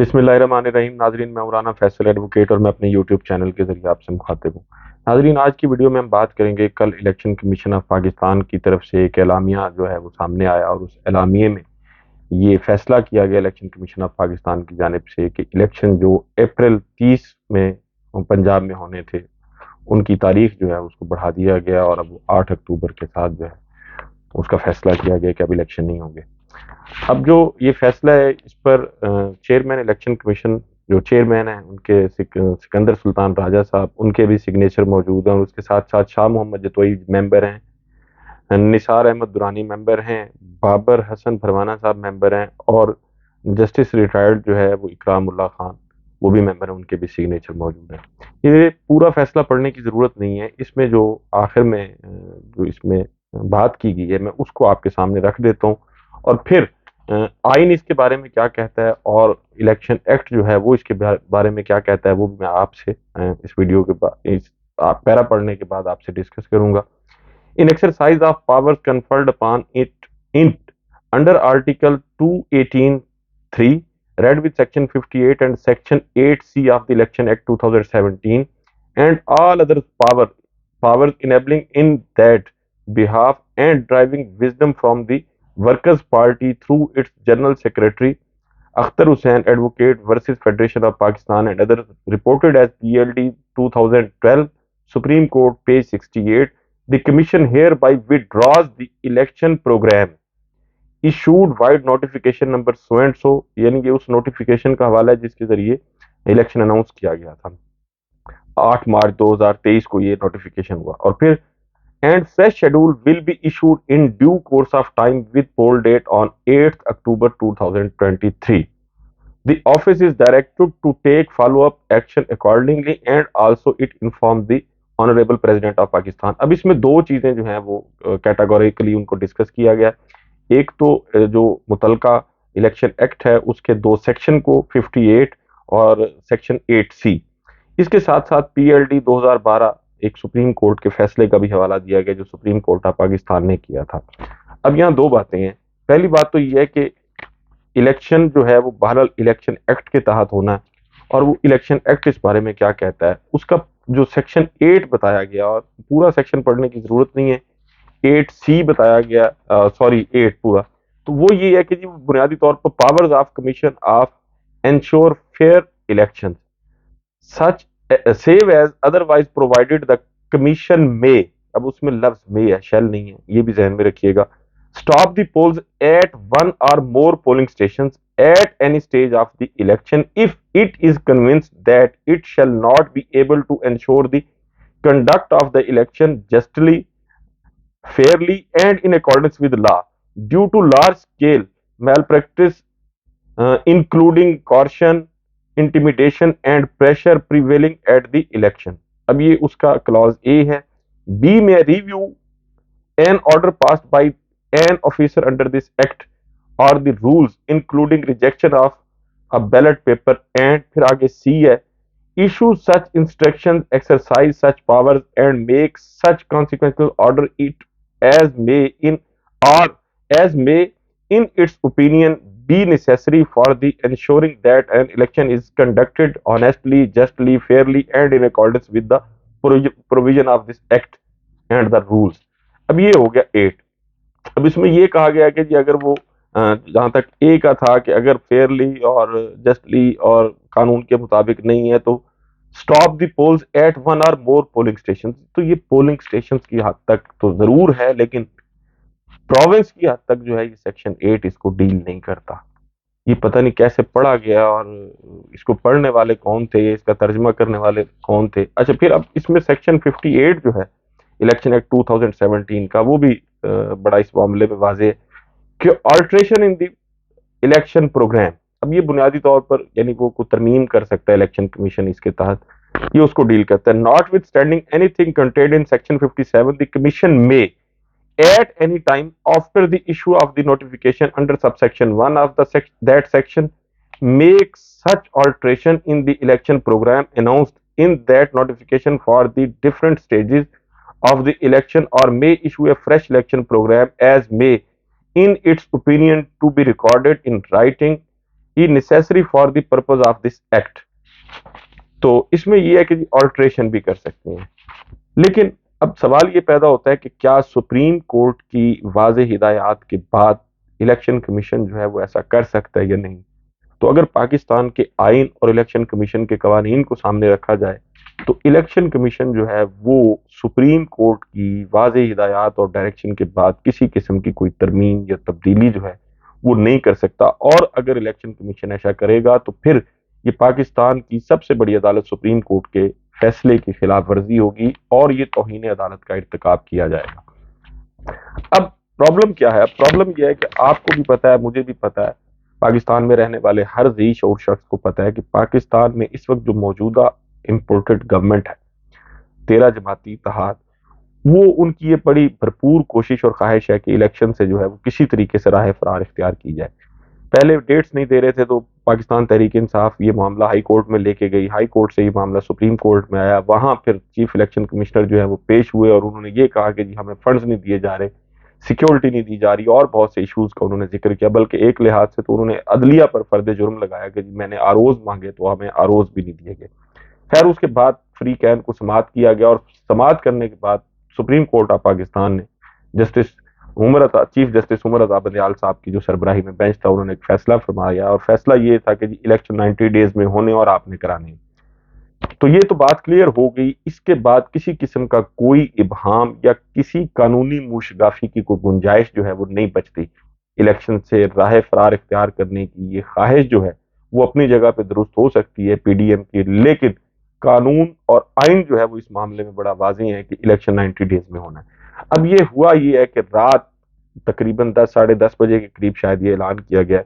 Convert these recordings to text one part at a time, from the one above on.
बिस्मिल्लाहिर्रहमानिर्रहीम। नाजरीन, मैं उमराना फैसल एडवोकेट और मैं अपने यूट्यूब चैनल के जरिए आपसे मुखातिब हूँ। नाजरीन, आज की वीडियो में हम बात करेंगे, कल इलेक्शन कमीशन ऑफ पाकिस्तान की तरफ से एक एलामिया जो है वो सामने आया और उस एलामिये में ये फैसला किया गया इलेक्शन कमीशन ऑफ पाकिस्तान की जानिब से कि इलेक्शन जो अप्रैल 30 में पंजाब में होने थे उनकी तारीख जो है उसको बढ़ा दिया गया और अब 8 अक्टूबर के साथ जो है उसका फैसला किया गया कि अब इलेक्शन नहीं होंगे। अब जो ये फैसला है इस पर चेयरमैन इलेक्शन कमीशन जो चेयरमैन है उनके सिकंदर सुल्तान राजा साहब, उनके भी सिग्नेचर मौजूद हैं और उसके साथ साथ शाह मोहम्मद जतोई मेंबर हैं, निसार अहमद दुरानी मेंबर हैं, बाबर हसन फरवाना साहब मेंबर हैं और जस्टिस रिटायर्ड जो है वो इकरामुल्लाह खान वो भी मेंबर हैं, उनके भी सिग्नेचर मौजूद हैं। ये पूरा फैसला पढ़ने की ज़रूरत नहीं है, इसमें जो आखिर में जो इसमें बात की गई है मैं उसको आपके सामने रख देता हूँ और फिर आइन इसके बारे में क्या कहता है और इलेक्शन एक्ट जो है वो इसके बारे में क्या कहता है वो भी मैं आपसे इस वीडियो के बाद इस पैरा पढ़ने के बाद आपसे डिस्कस करूंगा। In exercise of powers conferred upon it under article 218(3) read with section 58 and section 8C of the election act 2017 and all other powers enabling in that behalf and driving wisdom from the workers party through its general secretary Akhtar Hussain advocate versus Federation of Pakistan and others, reported as PLD 2012, Supreme Court, page 68. The commission hereby withdraws the election program issued wide notification number so and so, यानी कि उस notification का हवाला है जिसके जरिए election announce किया गया था। 8 मार्च 2023 को ये नोटिफिकेशन हुआ और फिर and fresh schedule will be issued in due course of time with poll date on 8 October 2023. The office is directed to take follow-up action accordingly and also it inform the honourable president of Pakistan. अब इसमें दो चीजें जो हैं वो categorically उनको discuss किया गया। एक तो जो मुतलका इलेक्शन एक्ट है उसके दो सेक्शन को 58 और सेक्शन 8C, इसके साथ साथ PLD 2012 एक सुप्रीम कोर्ट के फैसले का भी हवाला दिया गया जो सुप्रीम कोर्ट ऑफ पाकिस्तान ने किया था। अब यहाँ दो बातें हैं। पहली बात तो यह है कि इलेक्शन जो है वो बहरहाल इलेक्शन एक्ट के तहत होना है और वो इलेक्शन एक्ट इस बारे में क्या कहता है उसका जो सेक्शन 8 बताया गया, और पूरा सेक्शन पढ़ने की जरूरत नहीं है, 8C बताया गया, सॉरी 8 पूरा, तो वो ये है कि जी बुनियादी तौर पर powers of commission of ensure fair election such save as otherwise provided the commission में, अब उसमें लफ्ज में है, शेल नहीं है, ये भी ध्यान में रखिएगा। Stop the polls at one or more polling stations at any stage of the election if it is convinced that it shall not be able to ensure the conduct of the election justly, fairly, and in accordance with law due to large scale malpractice, including coercion, intimidation, and pressure prevailing at the election. अब ये उसका clause A है। B में review an order passed by an officer under this act or the rules including rejection of a ballot paper, and फिर आगे C है issue such instructions, exercise such powers and make such consequential order it as may in or as may in its opinion be necessary for the ensuring that an election is conducted honestly, justly, fairly and in accordance with the provision of this act and the rules. अब ये हो गया 8। अब इसमें ये कहा गया कि जी अगर वो जहां तक ए का था कि अगर फेयरली और जस्टली और कानून के मुताबिक नहीं है तो stop the polls at one or more polling station, तो ये पोलिंग स्टेशन की हद तक तो जरूर है लेकिन प्रोविंस की हद तक जो है ये सेक्शन 8 इसको डील नहीं करता। ये पता नहीं कैसे पढ़ा गया और इसको पढ़ने वाले कौन थे, इसका तर्जमा करने वाले कौन थे। अच्छा, फिर अब इसमें सेक्शन 58 जो है इलेक्शन एक्ट 2017 का वो भी बड़ा इस मामले में वाजे है कि alteration in the election program, अब ये बुनियादी तौर पर यानी वो को तरमीम कर सकता है इलेक्शन कमीशन, इसके तहत ये उसको डील करता है। Not with standing anything contained in section 57 the commission में at any time after the issue of the notification under subsection 1 of that section make such alteration in the election program announced in that notification for the different stages of the election or may issue a fresh election program as may in its opinion to be recorded in writing ये necessary for the purpose of this act. तो इसमें ये है कि जी alteration भी कर सकते हैं, लेकिन अब सवाल ये पैदा होता है कि क्या सुप्रीम कोर्ट की वाज़ेह हिदायत के बाद इलेक्शन कमीशन जो है वो ऐसा कर सकता है या नहीं। तो अगर पाकिस्तान के आइन और इलेक्शन कमीशन के कवानीन को सामने रखा जाए तो इलेक्शन कमीशन जो है वो सुप्रीम कोर्ट की वाज़ेह हिदायत और डायरेक्शन के बाद किसी किस्म की कोई तरमीम या तब्दीली जो है वो नहीं कर सकता। और अगर इलेक्शन कमीशन ऐसा करेगा तो फिर ये पाकिस्तान की सबसे बड़ी अदालत सुप्रीम कोर्ट के फैसले की खिलाफ वर्जी होगी और ये तौहीन अदालत का इर्तिकाब किया जाएगा। अब प्रॉब्लम क्या है? प्रॉब्लम यह है कि आपको भी पता है, मुझे भी पता है, पाकिस्तान में रहने वाले हर ज़ी शऊर शख्स को पता है कि पाकिस्तान में इस वक्त जो मौजूदा इम्पोर्टेड गवर्नमेंट है 13 जमाती इत्तेहाद, वो उनकी ये बड़ी भरपूर कोशिश और ख्वाहिश है कि इलेक्शन से जो है वो किसी तरीके से राह फरार इख्तियार की जाए। पहले डेट्स नहीं दे रहे थे तो पाकिस्तान तहरीक इंसाफ ये मामला हाई कोर्ट में लेके गई, हाई कोर्ट से ये मामला सुप्रीम कोर्ट में आया, वहां फिर चीफ इलेक्शन कमिश्नर जो है वो पेश हुए और उन्होंने ये कहा कि जी हमें फंड्स नहीं दिए जा रहे, सिक्योरिटी नहीं दी जा रही और बहुत से इश्यूज का उन्होंने जिक्र किया। बल्कि एक लिहाज से तो उन्होंने अदलिया पर फर्द जुर्म लगाया कि जी मैंने आरोज मांगे तो हमें आरोज भी नहीं दिए गए। खैर उसके बाद फ्री कैन को समाअत किया गया और समाअत करने के बाद सुप्रीम कोर्ट ऑफ पाकिस्तान ने justice chief justice Umar Ata Bandial साहब की जो सरबराही में बेंच था उन्होंने एक फैसला फरमाया और फैसला ये था कि इलेक्शन 90 डेज में होने और आपने कराने। तो ये तो बात क्लियर हो गई। इसके बाद किसी किस्म का कोई इबहाम या किसी कानूनी मूशगाफी की कोई गुंजाइश जो है वो नहीं बचती। इलेक्शन से राह फरार इख्तियार करने की ये ख्वाहिश जो है वो अपनी जगह पे दुरुस्त हो सकती है पीडीएम की, लेकिन कानून और आइन जो है वो इस मामले में बड़ा वाज़ेह है कि इलेक्शन 90 डेज में होना है। अब ये हुआ ये है कि रात तकरीबन 10 साढ़े 10 बजे के करीब शायद ये ऐलान किया गया।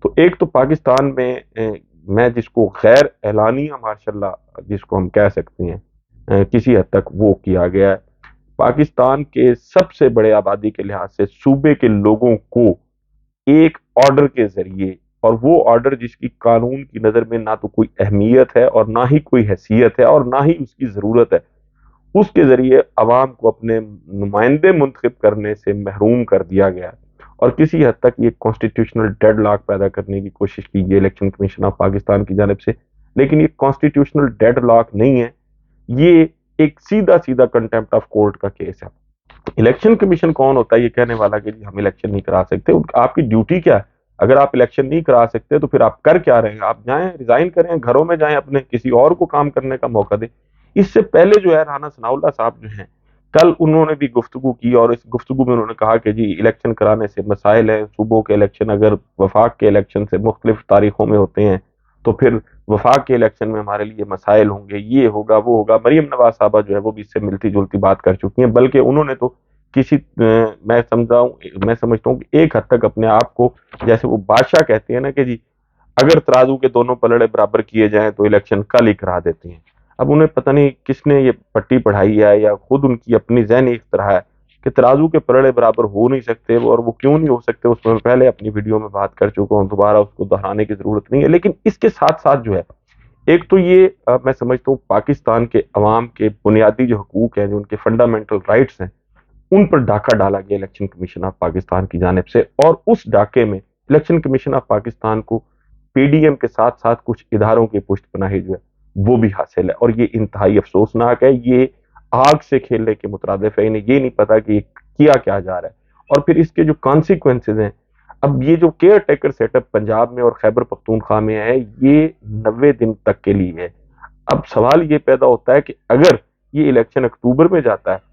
तो एक तो पाकिस्तान में मैं जिसको गैर एलानिया मार्शल जिसको हम कह सकते हैं किसी हद तक वो किया गया है। पाकिस्तान के सबसे बड़े आबादी के लिहाज से सूबे के लोगों को एक ऑर्डर के जरिए, और वो ऑर्डर जिसकी कानून की नजर में ना तो कोई अहमियत है और ना ही कोई हैसियत है और ना ही उसकी जरूरत है, उसके जरिए अवाम को अपने नुमाइंदे मुंतखब करने से महरूम कर दिया गया है। और किसी हद तक ये कॉन्स्टिट्यूशनल डेडलॉक पैदा करने की कोशिश की गई इलेक्शन कमीशन ऑफ पाकिस्तान की जानिब से, लेकिन ये कॉन्स्टिट्यूशनल डेडलॉक नहीं है, ये एक सीधा सीधा कंटेम्प्ट ऑफ कोर्ट का केस है। इलेक्शन कमीशन कौन होता है ये कहने वाला कि जी हम इलेक्शन नहीं करा सकते? आपकी ड्यूटी क्या है? अगर आप इलेक्शन नहीं करा सकते तो फिर आप कर क्या रहे हैं? आप जाएं, रिजाइन करें, घरों में जाएं, अपने किसी और को काम करने का मौका दें। इससे पहले जो है राना सनाउल्लाह साहब जो हैं, कल उन्होंने भी गुफ्तगू की और इस गुफ्तगू में उन्होंने कहा कि जी इलेक्शन कराने से मसाइल हैं, सूबों के इलेक्शन अगर वफाक के इलेक्शन से मुख्तलिफ तारीखों में होते हैं तो फिर वफाक के इलेक्शन में हमारे लिए मसाइल होंगे, ये होगा वो होगा। मरियम नवाज साहबा जो है वो भी इससे मिलती जुलती बात कर चुकी हैं, बल्कि उन्होंने तो किसी मैं समझता हूँ कि एक हद तक अपने आप को जैसे वो बादशाह कहते हैं ना कि जी अगर तराजू के दोनों पलड़े बराबर किए जाएं तो इलेक्शन कल ही करा देते हैं। अब उन्हें पता नहीं किसने ये पट्टी पढ़ाई है या खुद उनकी अपनी ज़हनी इख्तरा है कि तराजू के पलड़े बराबर हो नहीं सकते, और वो क्यों नहीं हो सकते उसमें मैं पहले अपनी वीडियो में बात कर चुका हूँ, दोबारा उसको दोहराने की जरूरत नहीं है। लेकिन इसके साथ साथ जो है एक तो ये मैं समझता हूँ पाकिस्तान के अवाम के बुनियादी जो हकूक हैं, जो उनके फंडामेंटल राइट्स हैं, उन पर डाका डाला गया इलेक्शन कमीशन ऑफ पाकिस्तान की जानिब से। और उस डाके में इलेक्शन कमीशन ऑफ पाकिस्तान को पीडीएम के साथ साथ कुछ इदारों की पुष्टपनाही जो है वो भी हासिल है, और ये इंतहाई अफसोसनाक है। ये आग से खेलने के मुतरादिफ है, इन्हें ये नहीं पता कि ये किया क्या जा रहा है और फिर इसके जो कॉन्सिक्वेंसेज हैं। अब ये जो केयर टेकर सेटअप पंजाब में और खैबर पख्तूनख्वा में है ये 90 दिन तक के लिए है। अब सवाल ये पैदा होता है कि अगर ये इलेक्शन अक्टूबर में जाता है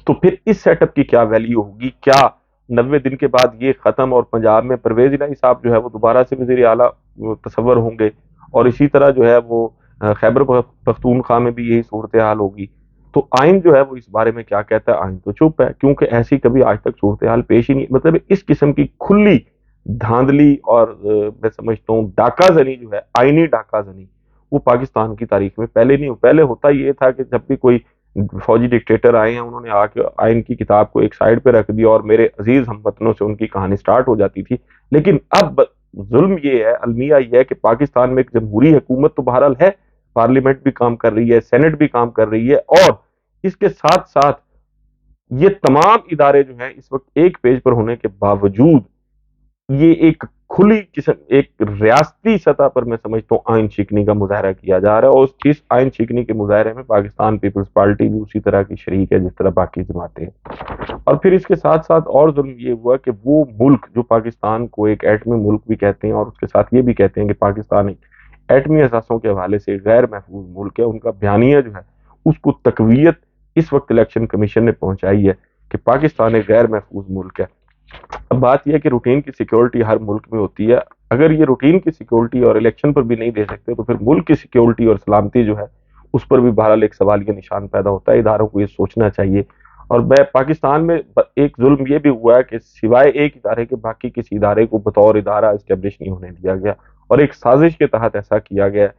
तो फिर इस सेटअप की क्या वैल्यू होगी? क्या 90 दिन के बाद ये खत्म और पंजाब में परवेज इलाही साहब जो है वो दोबारा से वजीर आला तस्वर होंगे, और इसी तरह जो है वो खैबर पख्तूनख्वा में भी यही सूरत हाल होगी? तो आइन जो है वो इस बारे में क्या कहता है? आइन तो चुप है, क्योंकि ऐसी कभी आज तक सूरत हाल पेश ही नहीं। मतलब इस किस्म की खुली धांधली और मैं समझता हूँ डाका जनी जो है, आइनी डाका जनी, वो पाकिस्तान की तारीख में पहले नहीं हो। पहले होता ये था कि जब भी कोई फौजी डिक्टेटर आए हैं उन्होंने आके आइन की किताब को एक साइड पे रख दिया और मेरे अजीज हमवतनों से उनकी कहानी स्टार्ट हो जाती थी। लेकिन अब जुल्म ये है, अलमिया ये है कि पाकिस्तान में एक जमहूरी हुकूमत तो बहरहाल है, पार्लियामेंट भी काम कर रही है, सेनेट भी काम कर रही है, और इसके साथ साथ ये तमाम इदारे जो हैं इस वक्त एक पेज पर होने के बावजूद ये एक खुली किस्म एक रियासती सतह पर मैं समझता हूँ आइन शिकनी का मुजाहरा किया जा रहा है, और इस आइन शिकनी के मुजाहरे में पाकिस्तान पीपल्स पार्टी भी उसी तरह की शरीक है जिस तरह बाकी जमातें हैं। और फिर इसके साथ साथ और जुल्म ये हुआ कि वो मुल्क जो पाकिस्तान को एक एटमी मुल्क भी कहते हैं और उसके साथ ये भी कहते हैं कि पाकिस्तान एक एटमी असासों के हवाले से गैर महफूज मुल्क है, उनका बयानिया जो है उसको तकवीयत इस वक्त इलेक्शन कमीशन ने पहुंचाई है कि पाकिस्तान एक गैर महफूज मुल्क है। अब बात यह है कि रूटीन की सिक्योरिटी हर मुल्क में होती है, अगर ये रूटीन की सिक्योरिटी और इलेक्शन पर भी नहीं दे सकते तो फिर मुल्क की सिक्योरिटी और सलामती जो है उस पर भी बहरहाल एक सवालिया निशान पैदा होता है। इदारों को ये सोचना चाहिए। और पाकिस्तान में एक जुल्म ये भी हुआ है कि सिवाय एक इदारे के बाकी किसी इदारे को बतौर इदारा इस्टेब्लिश नहीं होने दिया गया, और एक साजिश के तहत ऐसा किया गया।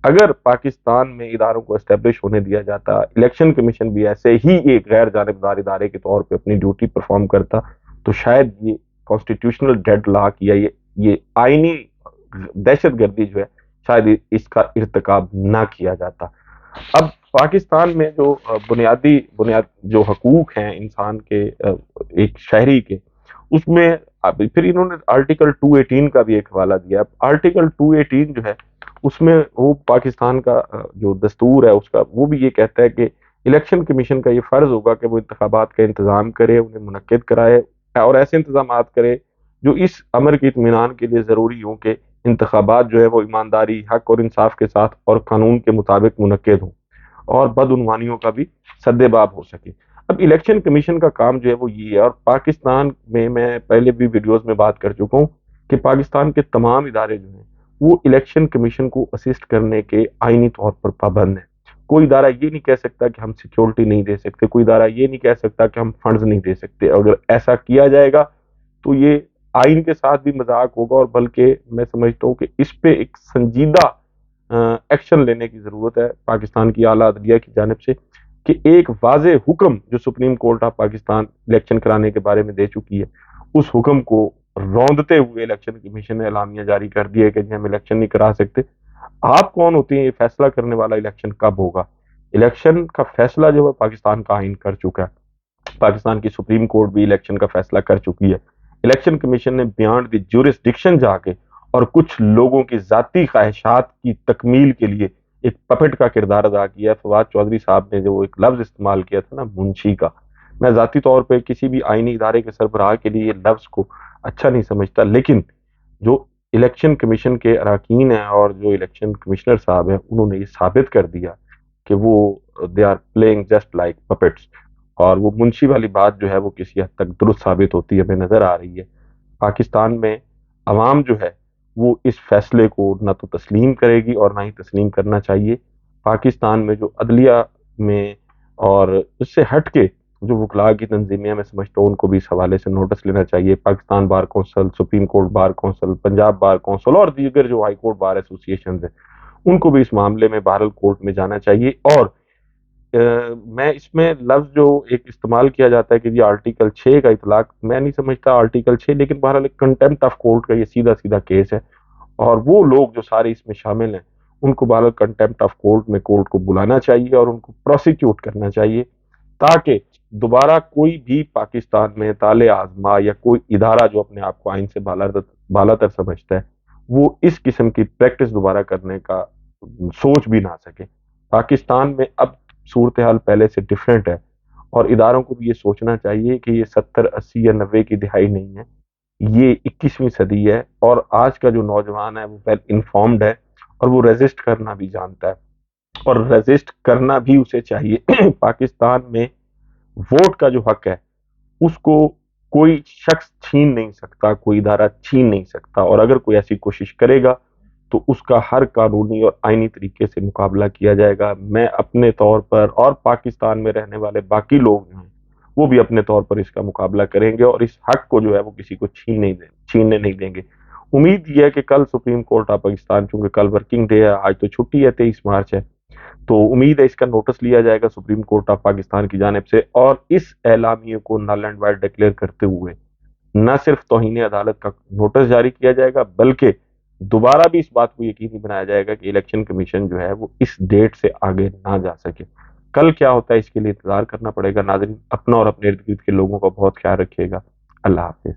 अगर पाकिस्तान में इदारों को एस्टेब्लिश होने दिया जाता, इलेक्शन कमीशन भी ऐसे ही एक गैर जानिबदार इदारे के तौर पर अपनी ड्यूटी परफॉर्म करता, तो शायद ये कॉन्स्टिट्यूशनल डेड लॉक या ये आईनी दहशत गर्दी जो है शायद इसका इर्तिकाब ना किया जाता। अब पाकिस्तान में जो बुनियाद जो हकूक हैं इंसान के, एक शहरी के, उसमें फिर इन्होंने आर्टिकल 218 का भी एक हवाला दिया। आर्टिकल 218 जो है उसमें वो पाकिस्तान का जो दस्तूर है उसका वो भी ये कहता है कि इलेक्शन कमीशन का ये फर्ज होगा कि वो इंतखाबात का इंतजाम करे, उन्हें मुनक्किद कराए और ऐसे इंतजाम करे जो इस अमर के इत्मीनान के लिए ज़रूरी हो कि इंतखाबात जो है वो ईमानदारी, हक और इंसाफ के साथ और कानून के मुताबिक मुनक्किद हों और बदउनवानियों का भी सद्देबाब हो सके। अब इलेक्शन कमीशन का काम जो है वो ये है, और पाकिस्तान में मैं पहले भी वीडियोस में बात कर चुका हूँ कि पाकिस्तान के तमाम इदारे जो हैं वो इलेक्शन कमीशन को असिस्ट करने के आईनी तौर पर पाबंद है। कोई इदारा ये नहीं कह सकता कि हम सिक्योरिटी नहीं दे सकते, कोई इदारा ये नहीं कह सकता कि हम फंड्स नहीं दे सकते। अगर ऐसा किया जाएगा तो ये आइन के साथ भी मजाक होगा, और बल्कि मैं समझता हूँ कि इस पे एक संजीदा एक्शन लेने की जरूरत है पाकिस्तान की आला अदलिया की जानिब से, कि एक वाज़े हुक्म जो supreme court of Pakistan election कराने के बारे में दे चुकी है, उस हुक्म को रौंदते हुए इलेक्शन कमीशन ने एलामिया जारी कर दिया है कि हम इलेक्शन नहीं करा सकते। आप कौन होते हैं ये फैसला करने वाला इलेक्शन कब होगा? इलेक्शन का फैसला जो है पाकिस्तान का आइन कर चुका है, पाकिस्तान की सुप्रीम कोर्ट भी इलेक्शन का फैसला कर चुकी है। इलेक्शन कमीशन ने बियॉन्ड द ज्यूरिसडिक्शन जाके और कुछ लोगों की जाती ख्वाहिशात की तकमील के लिए एक पपेट का किरदार अदा किया है। फवाद चौधरी साहब ने जो एक लफ्ज इस्तेमाल किया था ना, मुंशी का, मैं जाती तौर पर किसी भी आईनी इदारे के सरबराह के लिए लफ्ज को अच्छा नहीं समझता, लेकिन जो इलेक्शन कमीशन के अरकान हैं और जो इलेक्शन कमिश्नर साहब हैं उन्होंने ये साबित कर दिया कि वो they are playing just like puppets, और वो मुंशी वाली बात जो है वो किसी हद तक दुरुस्त साबित होती हमें नजर आ रही है। पाकिस्तान में अवाम जो है वो इस फैसले को ना तो तस्लीम करेगी और ना ही तस्लीम करना चाहिए। पाकिस्तान में जो अदलिया में और उससे हट के जो वकला की तंजीमें, मैं समझता हूँ उनको भी इस हवाले से नोटिस लेना चाहिए। Pakistan bar council, supreme court bar council, Punjab bar council और दीगर जो हाई कोर्ट बार एसोसिएशन है उनको भी इस मामले में बहरहाल कोर्ट में जाना चाहिए। और मैं इसमें लफ्ज जो एक इस्तेमाल किया जाता है कि ये आर्टिकल 6 का इतलाक, मैं नहीं समझता आर्टिकल 6, लेकिन बहरहाल एक कंटेम्प्ट ऑफ कोर्ट का ये सीधा सीधा केस है, और वो लोग जो सारे इसमें शामिल हैं उनको बहरहाल कंटेम्प्ट ऑफ कोर्ट में कोर्ट को बुलाना चाहिए और उनको प्रोसिक्यूट करना चाहिए, ताकि दोबारा कोई भी पाकिस्तान में ताले आजमा या कोई इदारा जो अपने आप को आइन से बालातर समझता है वो इस किस्म की प्रैक्टिस दोबारा करने का सोच भी ना सके। पाकिस्तान में अब सूरत हाल पहले से डिफरेंट है, और इदारों को भी ये सोचना चाहिए कि ये 70, 80 या 90 की दिहाई नहीं है, ये 21वीं सदी है, और आज का जो नौजवान है वो वेल इन्फॉर्म्ड है और वो रेजिस्ट करना भी जानता है, और रेजिस्ट करना भी उसे चाहिए। पाकिस्तान में वोट का जो हक है उसको कोई शख्स छीन नहीं सकता, कोई इदारा छीन नहीं सकता, और अगर कोई ऐसी कोशिश करेगा तो उसका हर कानूनी और आईनी तरीके से मुकाबला किया जाएगा। मैं अपने तौर पर और पाकिस्तान में रहने वाले बाकी लोग जो हैं वो भी अपने तौर पर इसका मुकाबला करेंगे, और इस हक को जो है वो किसी को छीनने नहीं देंगे। उम्मीद यह है कि कल सुप्रीम कोर्ट ऑफ पाकिस्तान, चूंकि कल वर्किंग डे है, आज तो छुट्टी है, 23 मार्च है, तो उम्मीद है इसका नोटिस लिया जाएगा सुप्रीम कोर्ट ऑफ पाकिस्तान की जानिब से, और इस एलामिया को नल एंड वाइड डिक्लेयर करते हुए न सिर्फ तौहीन अदालत का नोटिस जारी किया जाएगा, बल्कि दोबारा भी इस बात को यकीनी बनाया जाएगा कि इलेक्शन कमीशन जो है वो इस डेट से आगे ना जा सके। कल क्या होता है इसके लिए इंतजार करना पड़ेगा। नाज़रीन, अपना और अपने इर्द गिर्द के लोगों का बहुत ख्याल रखिएगा। अल्लाह हाफिज।